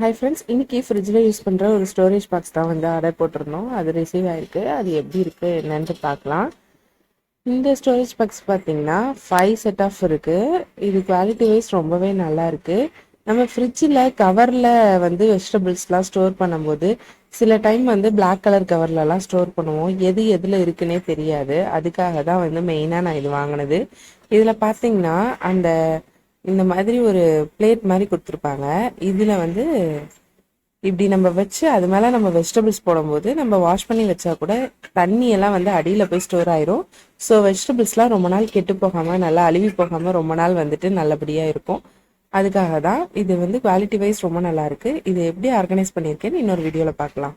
Hi friends, இன்னைக்கு ஃப்ரிட்ஜில் use பண்ணுற ஒரு ஸ்டோரேஜ் பாக்ஸ் தான் வந்து ஆர்டர் போட்டிருந்தோம். அது ரிசீவ் ஆகிருக்கு. அது எப்படி இருக்குது என்னன்ட்டு பார்க்கலாம். இந்த ஸ்டோரேஜ் பாக்ஸ் பார்த்தீங்கன்னா 5 செட் ஆஃப் இருக்குது. இது குவாலிட்டி வைஸ் ரொம்பவே நல்லா இருக்குது. நம்ம ஃப்ரிட்ஜில் கவரில் வந்து வெஜிடபிள்ஸ்லாம் ஸ்டோர் பண்ணும்போது சில டைம் வந்து பிளாக் கலர் கவர்லலாம் ஸ்டோர் பண்ணுவோம். எது எதில் இருக்குன்னே தெரியாது. அதுக்காக தான் வந்து மெயினாக நான் இது வாங்கினது. இதில் பார்த்தீங்கன்னா இந்த மாதிரி ஒரு பிளேட் மாதிரி கொடுத்துருப்பாங்க. இதில் வந்து இப்படி நம்ம வச்சு அது மேலே நம்ம வெஜிடபிள்ஸ் போடும்போது நம்ம வாஷ் பண்ணி வச்சா கூட தண்ணியெல்லாம் வந்து அடியில் போய் ஸ்டோர் ஆயிரும். ஸோ வெஜிடபிள்ஸ்லாம் ரொம்ப நாள் கெட்டு போகாமல் நல்லா அழுவி போகாமல் ரொம்ப நாள் வந்துட்டு நல்லபடியாக இருக்கும். அதுக்காக தான் இது வந்து குவாலிட்டி வைஸ் ரொம்ப நல்லா இருக்குது. இது எப்படி ஆர்கனைஸ் பண்ணியிருக்கேன்னு இன்னொரு வீடியோவில் பார்க்கலாம்.